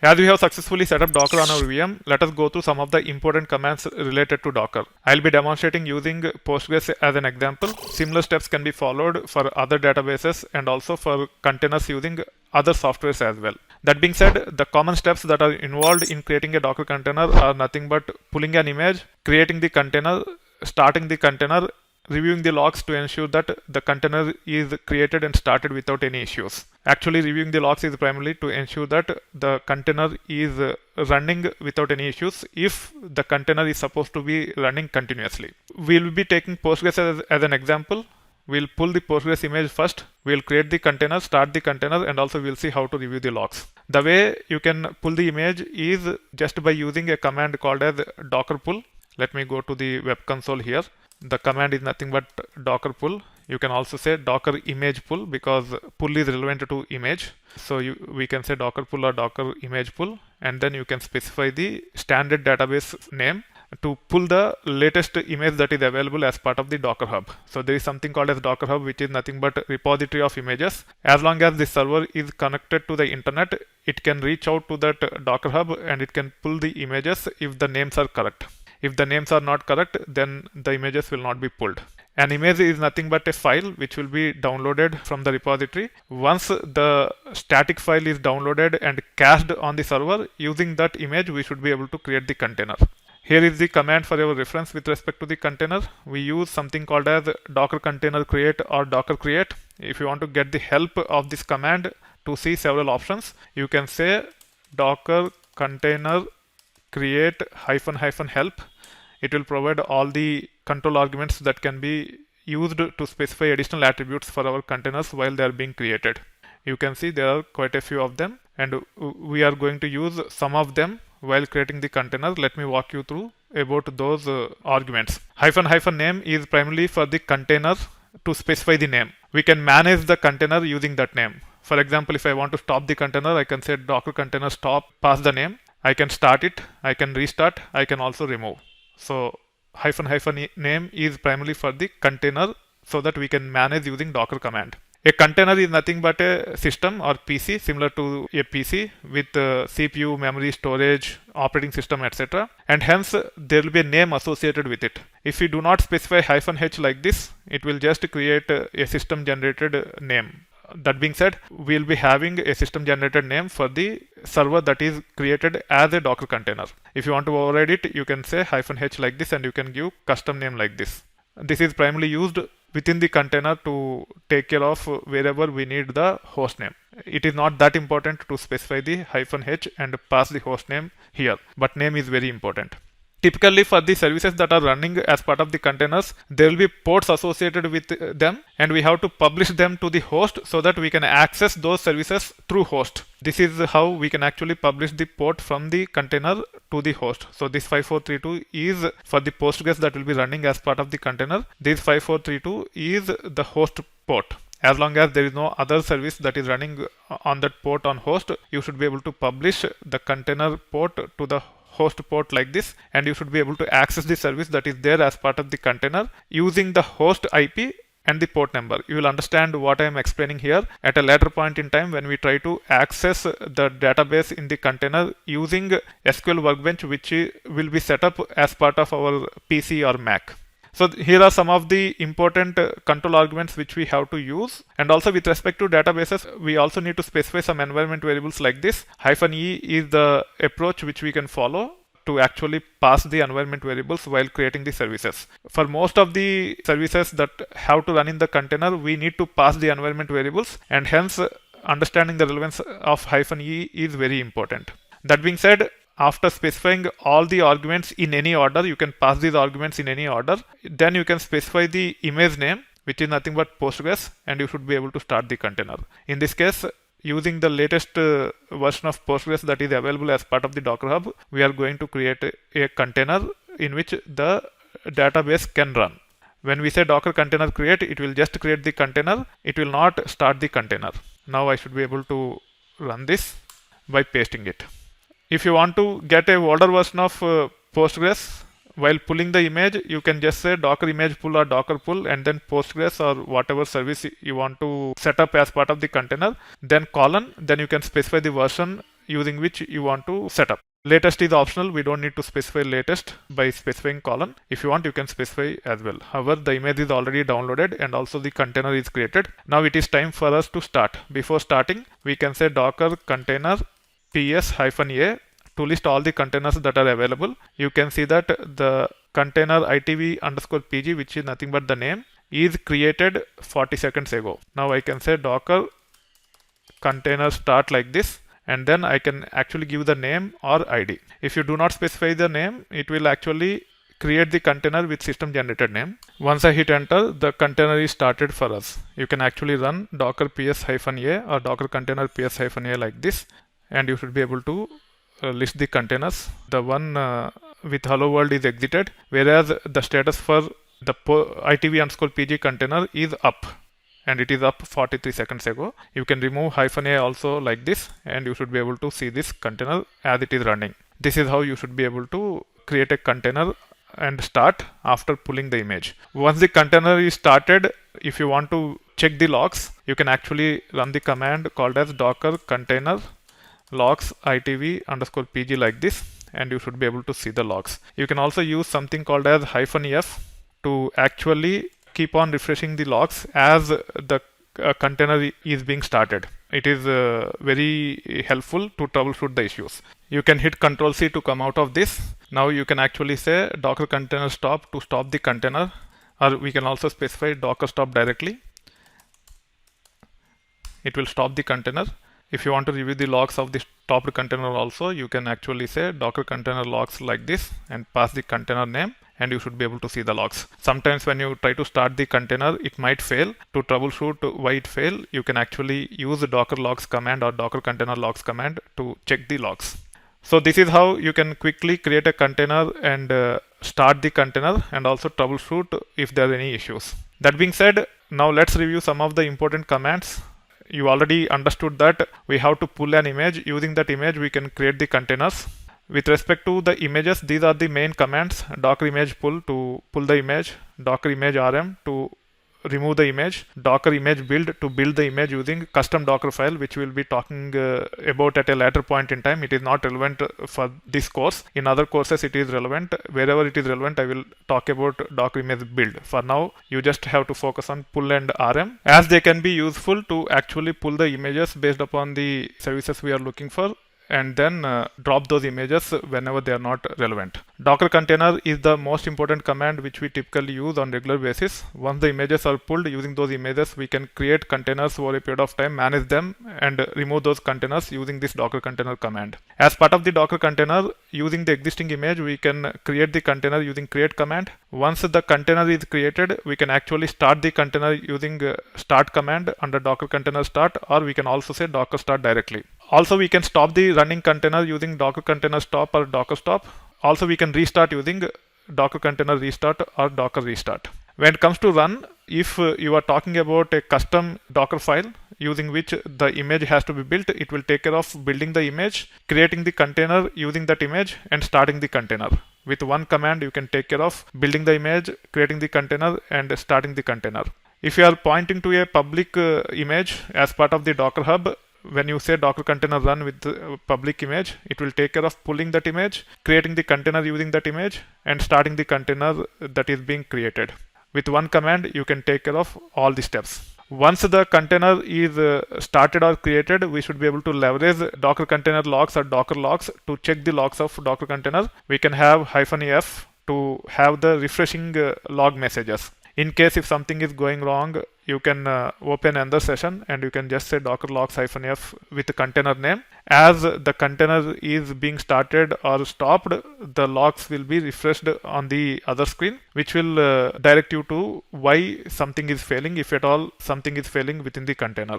As we have successfully set up Docker on our VM, let us go through some of the important commands related to Docker. I'll be demonstrating using Postgres as an example. Similar steps can be followed for other databases and also for containers using other softwares as well. That being said, the common steps that are involved in creating a Docker container are nothing but pulling an image, creating the container, starting the container, reviewing the logs to ensure that the container is created and started without any issues. Actually, reviewing the logs is primarily to ensure that the container is running without any issues if the container is supposed to be running continuously. We'll be taking Postgres as an example. We'll pull the Postgres image first. We'll create the container, start the container, and also we'll see how to review the logs. The way you can pull the image is just by using a command called as docker pull. Let me go to the web console here. The command is nothing but docker pull. You can also say docker image pull because pull is relevant to image. So we can say docker pull or docker image pull, and then you can specify the standard database name to pull the latest image that is available as part of the Docker Hub. So there is something called as Docker Hub, which is nothing but repository of images. As long as the server is connected to the internet, it can reach out to that Docker Hub and it can pull the images if the names are correct. If the names are not correct, then the images will not be pulled. An image is nothing but a file which will be downloaded from the repository. Once the static file is downloaded and cached on the server, using that image, we should be able to create the container. Here is the command for your reference with respect to the container. We use something called as docker container create or docker create. If you want to get the help of this command to see several options, you can say docker container create --help. It will provide all the control arguments that can be used to specify additional attributes for our containers while they are being created. You can see there are quite a few of them, and we are going to use some of them while creating the container. Let me walk you through about those arguments. --name is primarily for the container to specify the name. We can manage the container using that name. For example, if I want to stop the container, I can say docker container stop, pass the name. I can start it, I can restart, I can also remove. So --name is primarily for the container so that we can manage using docker command. A container is nothing but a system or PC similar to a PC with CPU, memory, storage, operating system, etc. And hence there will be a name associated with it. If we do not specify -h like this, it will just create a system generated name. That being said, we'll be having a system generated name for the server that is created as a Docker container. If you want to override it, you can say -h like this and you can give custom name like this. This is primarily used within the container to take care of wherever we need the host name. It is not that important to specify the -h and pass the host name here, but name is very important. Typically for the services that are running as part of the containers, there will be ports associated with them and we have to publish them to the host so that we can access those services through host. This is how we can actually publish the port from the container to the host. So this 5432 is for the Postgres that will be running as part of the container. This 5432 is the host port. As long as there is no other service that is running on that port on host, you should be able to publish the container port to the host port like this, and you should be able to access the service that is there as part of the container using the host IP and the port number. You will understand what I am explaining here at a later point in time when we try to access the database in the container using SQL Workbench, which will be set up as part of our PC or Mac. So here are some of the important control arguments which we have to use. And also with respect to databases, we also need to specify some environment variables like this. -e is the approach which we can follow to actually pass the environment variables while creating the services. For most of the services that have to run in the container, we need to pass the environment variables, and hence understanding the relevance of -e is very important. That being said, after specifying all the arguments in any order, you can pass these arguments in any order. Then you can specify the image name, which is nothing but Postgres, and you should be able to start the container. In this case, using the latest version of Postgres that is available as part of the Docker Hub, we are going to create a container in which the database can run. When we say docker container create, it will just create the container. It will not start the container. Now I should be able to run this by pasting it. If you want to get a older version of Postgres, while pulling the image, you can just say docker image pull or docker pull and then Postgres or whatever service you want to set up as part of the container, then colon, then you can specify the version using which you want to set up. Latest is optional. We don't need to specify latest by specifying colon. If you want, you can specify as well. However, the image is already downloaded and also the container is created. Now it is time for us to start. Before starting, we can say docker container ps-a to list all the containers that are available. You can see that the container itv_pg, which is nothing but the name, is created 40 seconds ago. Now I can say docker container start like this, and then I can actually give the name or ID. If you do not specify the name, it will actually create the container with system generated name. Once I hit enter, the container is started for us. You can actually run docker ps-a or docker container ps-a like this, and you should be able to list the containers. The one with hello world is exited, whereas the status for the itv_pg container is up, and it is up 43 seconds ago. You can remove -a also like this, and you should be able to see this container as it is running. This is how you should be able to create a container and start after pulling the image. Once the container is started, if you want to check the logs, you can actually run the command called as docker container logs itv_pg like this, and you should be able to see the logs. You can also use something called as -f to actually keep on refreshing the logs as the container is being started. It is very helpful to troubleshoot the issues. You can hit Ctrl+C to come out of this. Now you can actually say docker container stop to stop the container, or we can also specify docker stop directly. It will stop the container. If you want to review the logs of the stopped container also, you can actually say docker container logs like this and pass the container name, and you should be able to see the logs. Sometimes when you try to start the container, it might fail. To troubleshoot why it failed, you can actually use the docker logs command or docker container logs command to check the logs. So this is how you can quickly create a container and start the container, and also troubleshoot if there are any issues. That being said, now let's review some of the important commands. You already understood that we have to pull an image. Using that image, we can create the containers. With respect to the images, these are the main commands: docker image pull to pull the image, docker image rm to remove the image, docker image build to build the image using custom docker file, which we'll be talking about at a later point in time. It is not relevant for this course. In other courses it is relevant. Wherever it is relevant, I will talk about docker image build. For now, you just have to focus on pull and rm, as they can be useful to actually pull the images based upon the services we are looking for, and then drop those images whenever they are not relevant. Docker container is the most important command which we typically use on regular basis. Once the images are pulled, using those images, we can create containers over a period of time, manage them, and remove those containers using this docker container command. As part of the docker container, using the existing image, we can create the container using create command. Once the container is created, we can actually start the container using start command under docker container start, or we can also say docker start directly. Also, we can stop the running container using docker container stop or docker stop. Also, we can restart using docker container restart or docker restart. When it comes to run, if you are talking about a custom docker file using which the image has to be built, it will take care of building the image, creating the container using that image, and starting the container. With one command, you can take care of building the image, creating the container, and starting the container. If you are pointing to a public image as part of the Docker Hub, when you say docker container run with the public image, it will take care of pulling that image, creating the container using that image, and starting the container that is being created. With one command, you can take care of all the steps. Once the container is started or created, we should be able to leverage docker container logs or docker logs to check the logs of docker container. We can have -f to have the refreshing log messages. In case if something is going wrong, you can open another session and you can just say docker logs -f with the container name. As the container is being started or stopped, the logs will be refreshed on the other screen, which will direct you to why something is failing, if at all something is failing within the container.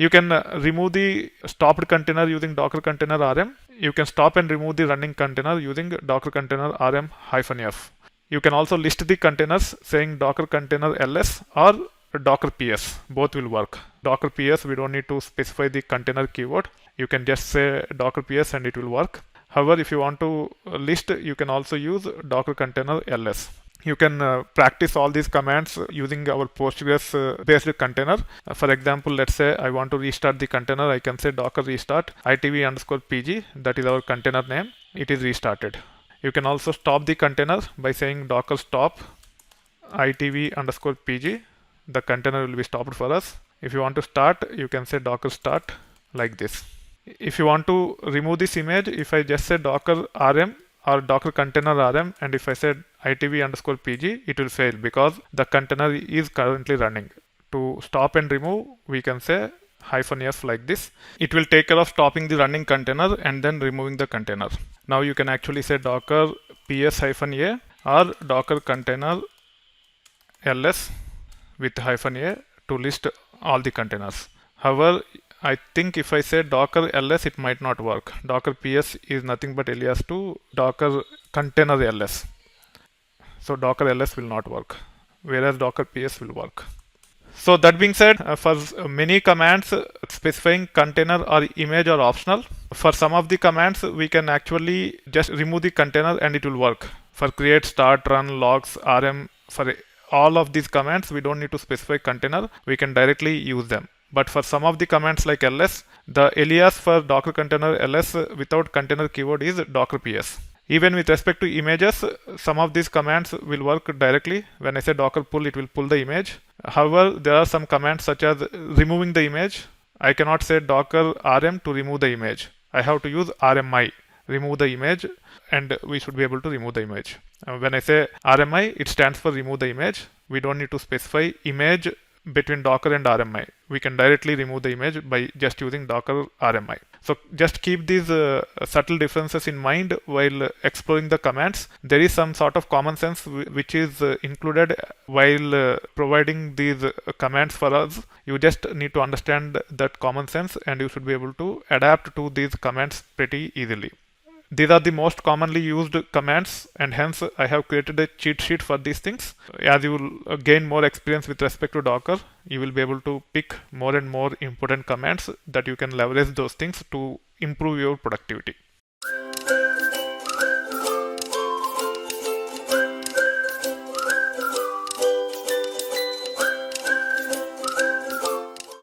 You can remove the stopped container using docker container rm. You can stop and remove the running container using docker container rm -f. You can also list the containers saying docker container ls or docker ps. Both will work. Docker ps, we don't need to specify the container keyword. You can just say docker ps and it will work. However, if you want to list, you can also use docker container ls. You can practice all these commands using our Postgres based container. For example, let's say I want to restart the container. I can say docker restart itv underscore pg. That is our container name. It is restarted. You can also stop the container by saying docker stop itv underscore pg. The container will be stopped for us. If you want to start, you can say docker start like this. If you want to remove this image, if I just say docker rm or docker container rm, and if I said itv underscore pg, it will fail because the container is currently running. To stop and remove, we can say -f like this. It will take care of stopping the running container and then removing the container. Now you can actually say docker ps-a or docker container ls with -a to list all the containers. However, I think if I say docker ls, it might not work. Docker ps is nothing but alias to docker container ls. So docker ls will not work, whereas docker ps will work. So that being said, for many commands, specifying container or image are optional. For some of the commands, we can actually just remove the container and it will work. For create, start, run, logs, rm, for all of these commands, we don't need to specify container. We can directly use them. But for some of the commands like ls, the alias for docker container ls without container keyword is docker ps. Even with respect to images, some of these commands will work directly. When I say docker pull, it will pull the image. However, there are some commands such as removing the image. I cannot say docker rm to remove the image. I have to use rmi, remove the image, and we should be able to remove the image. When I say rmi, it stands for remove the image. We don't need to specify image between docker and rmi. We can directly remove the image by just using docker rmi. So just keep these subtle differences in mind while exploring the commands. There is some sort of common sense which is included while providing these commands for us. You just need to understand that common sense and you should be able to adapt to these commands pretty easily. These are the most commonly used commands, and hence I have created a cheat sheet for these things. As you will gain more experience with respect to Docker, you will be able to pick more and more important commands that you can leverage those things to improve your productivity.